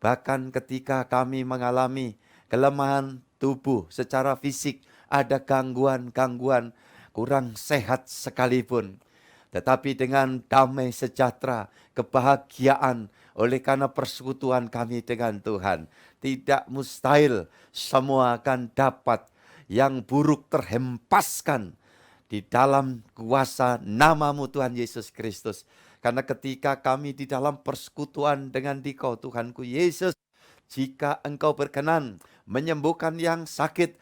Speaker 2: Bahkan ketika kami mengalami kelemahan tubuh secara fisik, ada gangguan-gangguan, kurang sehat sekalipun. Tetapi dengan damai sejahtera, kebahagiaan oleh karena persekutuan kami dengan Tuhan. Tidak mustahil semua akan dapat, yang buruk terhempaskan di dalam kuasa nama-Mu Tuhan Yesus Kristus. Karena ketika kami di dalam persekutuan dengan Dikau Tuhanku Yesus, jika Engkau berkenan menyembuhkan yang sakit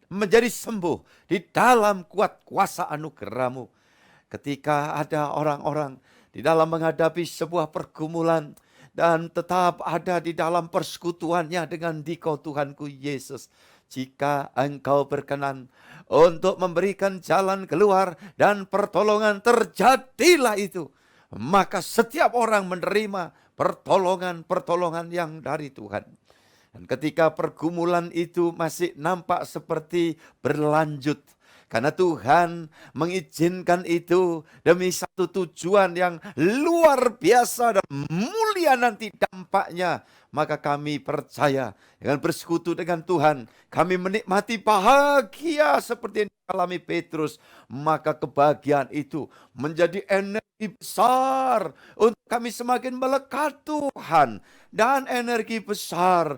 Speaker 2: menjadi sembuh di dalam kuat kuasa anugerah-Mu. Ketika ada orang-orang di dalam menghadapi sebuah pergumulan dan tetap ada di dalam persekutuannya dengan Dikau Tuhanku Yesus, jika Engkau berkenan untuk memberikan jalan keluar dan pertolongan, terjadilah itu. Maka setiap orang menerima pertolongan-pertolongan yang dari Tuhan. Dan ketika pergumulan itu masih nampak seperti berlanjut, karena Tuhan mengizinkan itu demi satu tujuan yang luar biasa dan mulia nanti dampaknya. Maka kami percaya dengan bersekutu dengan Tuhan, kami menikmati bahagia seperti yang dialami Petrus. Maka kebahagiaan itu menjadi energi besar untuk kami semakin melekat Tuhan. Dan energi besar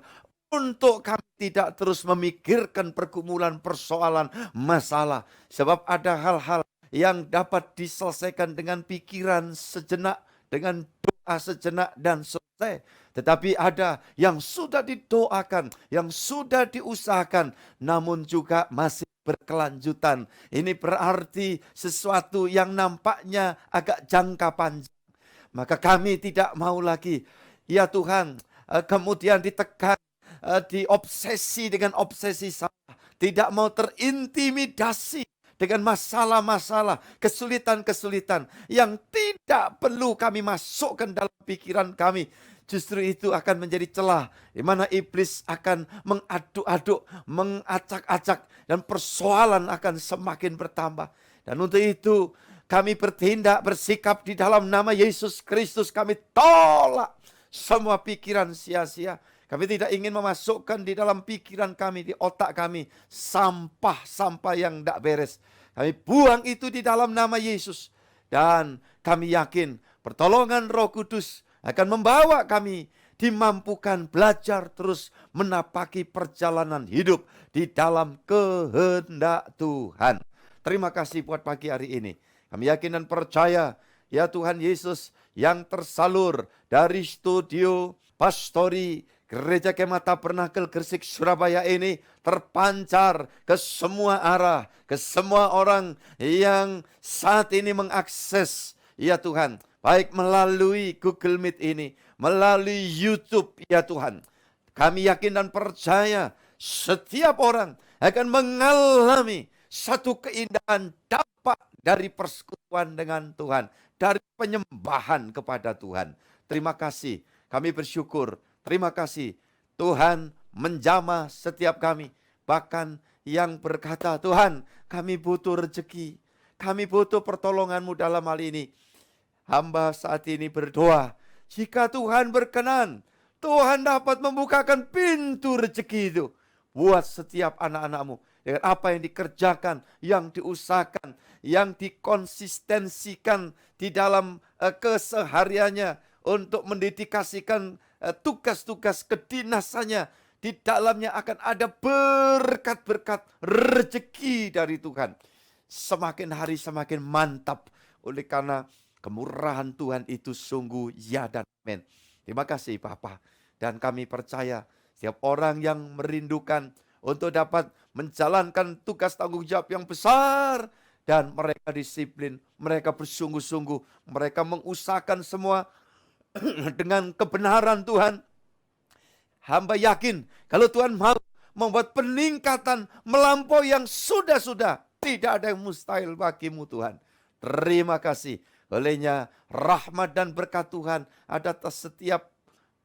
Speaker 2: untuk kami tidak terus memikirkan pergumulan, persoalan, masalah. Sebab ada hal-hal yang dapat diselesaikan dengan pikiran sejenak, dengan doa sejenak dan selesai. Tetapi ada yang sudah didoakan, yang sudah diusahakan, namun juga masih berkelanjutan. Ini berarti sesuatu yang nampaknya agak jangka panjang. Maka kami tidak mau lagi, ya Tuhan, kemudian ditekan, diobsesi dengan obsesi salah. Tidak mau terintimidasi dengan masalah-masalah, kesulitan-kesulitan yang tidak perlu kami masukkan dalam pikiran kami. Justru itu akan menjadi celah di mana iblis akan mengaduk-aduk, mengacak-acak, dan persoalan akan semakin bertambah. Dan untuk itu kami bertindak, bersikap di dalam nama Yesus Kristus. Kami tolak semua pikiran sia-sia. Kami tidak ingin memasukkan di dalam pikiran kami, di otak kami, sampah-sampah yang tidak beres. Kami buang itu di dalam nama Yesus. Dan kami yakin pertolongan Roh Kudus akan membawa kami dimampukan belajar terus menapaki perjalanan hidup di dalam kehendak Tuhan. Terima kasih buat pagi hari ini. Kami yakin dan percaya, ya Tuhan Yesus, yang tersalur dari studio Pastori Gereja Kemah Tabernakel Gresik Surabaya ini terpancar ke semua arah, ke semua orang yang saat ini mengakses, ya Tuhan, baik melalui Google Meet ini, melalui YouTube, ya Tuhan. Kami yakin dan percaya setiap orang akan mengalami satu keindahan dampak dari persekutuan dengan Tuhan, dari penyembahan kepada Tuhan. Terima kasih, kami bersyukur. Terima kasih, Tuhan menjamah setiap kami. Bahkan yang berkata, Tuhan kami butuh rezeki, kami butuh pertolongan-Mu dalam hal ini. Hamba saat ini berdoa, jika Tuhan berkenan, Tuhan dapat membukakan pintu rezeki itu buat setiap anak-anak-Mu. Dengan apa yang dikerjakan, yang diusahakan, yang dikonsistensikan di dalam kesehariannya, untuk mendedikasikan tugas-tugas kedinasannya, di dalamnya akan ada berkat-berkat rezeki dari Tuhan. Semakin hari semakin mantap, oleh karena kemurahan Tuhan itu sungguh ya dan amin. Terima kasih Bapa, dan kami percaya setiap orang yang merindukan untuk dapat menjalankan tugas tanggung jawab yang besar, dan mereka disiplin, mereka bersungguh-sungguh, mereka mengusahakan semua dengan kebenaran Tuhan. Hamba yakin kalau Tuhan mau membuat peningkatan melampaui yang sudah-sudah, tidak ada yang mustahil bagimu Tuhan. Terima kasih. Olehnya rahmat dan berkat Tuhan ada atas setiap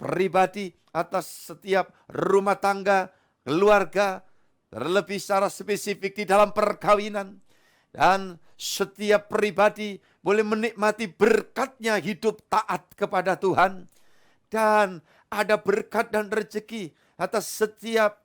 Speaker 2: pribadi, atas setiap rumah tangga, keluarga, terlebih secara spesifik di dalam perkawinan. Dan setiap pribadi boleh menikmati berkatnya hidup taat kepada Tuhan. Dan ada berkat dan rezeki atas setiap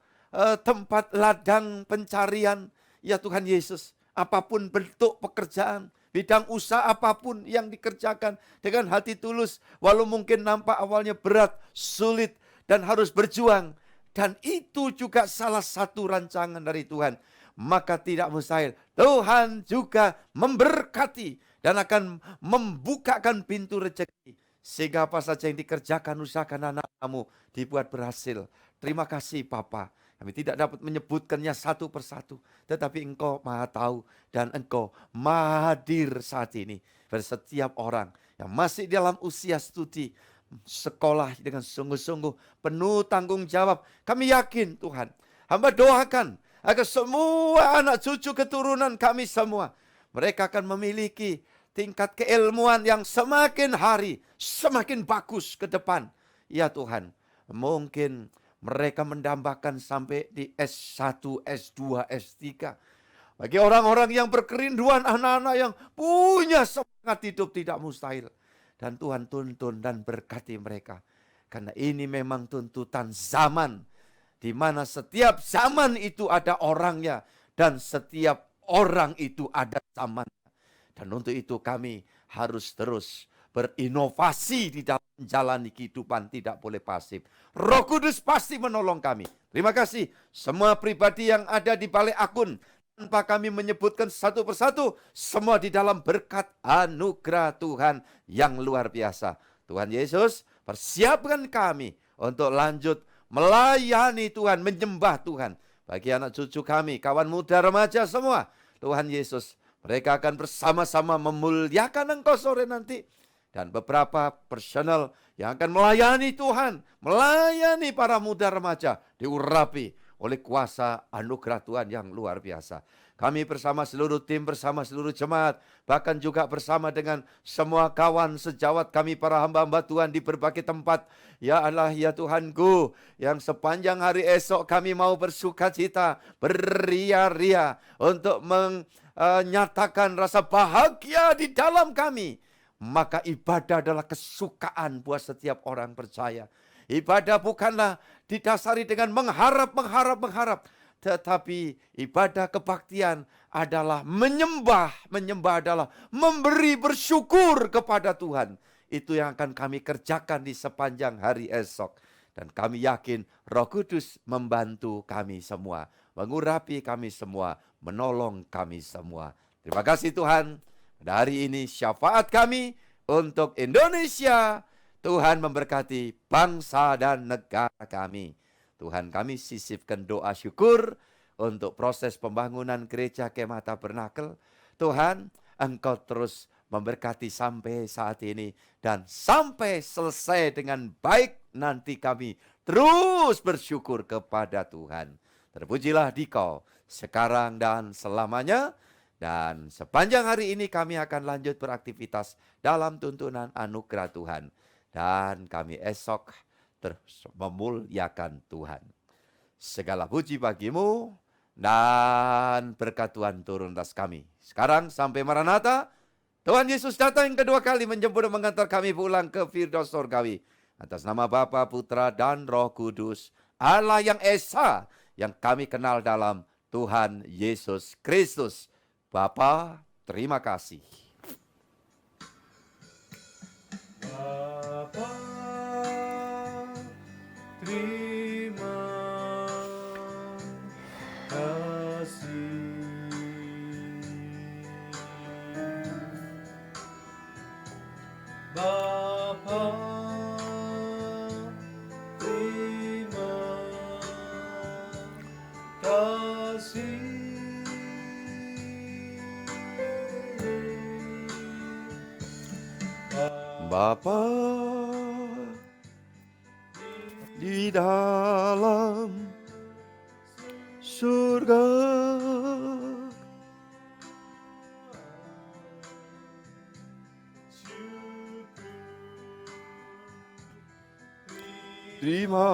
Speaker 2: tempat ladang pencarian, ya Tuhan Yesus. Apapun bentuk pekerjaan, bidang usaha apapun yang dikerjakan dengan hati tulus, walau mungkin nampak awalnya berat, sulit, dan harus berjuang. Dan itu juga salah satu rancangan dari Tuhan. Maka tidak mustahil, Tuhan juga memberkati dan akan membukakan pintu rezeki, sehingga apa saja yang dikerjakan, usahakan anak-anakmu dibuat berhasil. Terima kasih Bapa. Kami tidak dapat menyebutkannya satu persatu, tetapi Engkau Maha tahu dan Engkau Maha hadir saat ini pada setiap orang yang masih dalam usia studi, sekolah dengan sungguh-sungguh, penuh tanggung jawab. Kami yakin Tuhan, hamba doakan agar semua anak cucu keturunan kami semua, mereka akan memiliki tingkat keilmuan yang semakin hari semakin bagus ke depan. Ya Tuhan, mungkin mereka mendambakan sampai di S1, S2, S3. Bagi orang-orang yang berkerinduan, anak-anak yang punya semangat hidup, tidak mustahil. Dan Tuhan tuntun dan berkati mereka. Karena ini memang tuntutan zaman, di mana setiap zaman itu ada orangnya, dan setiap orang itu ada zamannya. Dan untuk itu kami harus terus berinovasi di dalam menjalani kehidupan, tidak boleh pasif. Roh Kudus pasti menolong kami. Terima kasih semua pribadi yang ada di balik akun, tanpa kami menyebutkan satu persatu, semua di dalam berkat anugerah Tuhan yang luar biasa. Tuhan Yesus, persiapkan kami untuk lanjut melayani Tuhan, menyembah Tuhan. Bagi anak cucu kami, kawan muda remaja semua, Tuhan Yesus, mereka akan bersama-sama memuliakan Engkau sore nanti. Dan beberapa personel yang akan melayani Tuhan, melayani para muda remaja, diurapi oleh kuasa anugerah Tuhan yang luar biasa. Kami bersama seluruh tim, bersama seluruh jemaat, bahkan juga bersama dengan semua kawan sejawat kami, para hamba-hamba Tuhan di berbagai tempat. Ya Allah, ya Tuhanku, yang sepanjang hari esok kami mau bersuka cita, beria-ria untuk menyatakan rasa bahagia di dalam kami. Maka ibadah adalah kesukaan buat setiap orang percaya. Ibadah bukanlah didasari dengan mengharap, tetapi ibadah kebaktian adalah menyembah. Menyembah adalah memberi bersyukur kepada Tuhan. Itu yang akan kami kerjakan di sepanjang hari esok. Dan kami yakin Roh Kudus membantu kami semua, mengurapi kami semua, menolong kami semua. Terima kasih Tuhan. Pada hari ini syafaat kami untuk Indonesia, Tuhan memberkati bangsa dan negara kami. Tuhan, kami sisipkan doa syukur untuk proses pembangunan gereja Kemah Tabernakel. Tuhan, Engkau terus memberkati sampai saat ini dan sampai selesai dengan baik, nanti kami terus bersyukur kepada Tuhan. Terpujilah Dikau sekarang dan selamanya. Dan sepanjang hari ini kami akan lanjut beraktivitas dalam tuntunan anugerah Tuhan. Dan kami esok terus memuliakan Tuhan. Segala puji bagimu dan berkat Tuhan turun atas kami. Sekarang sampai Maranatha, Tuhan Yesus datang yang kedua kali menjemput dan mengantar kami pulang ke Firdaus Surgawi. Atas nama Bapa, Putra, dan Roh Kudus, Allah yang Esa, yang kami kenal dalam Tuhan Yesus Kristus. Bapa, terima kasih.
Speaker 1: Bapa, terima kasih. Bapa, terima kasih.
Speaker 2: Bapa di dalam surga, terima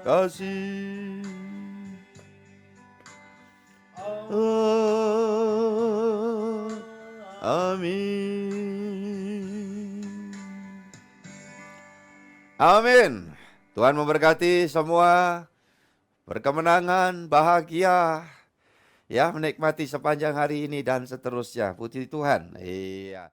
Speaker 2: kasih. Amin. Amin. Tuhan memberkati semua. Berkemenangan, bahagia. Ya, menikmati sepanjang hari ini dan seterusnya. Puji Tuhan. Iya.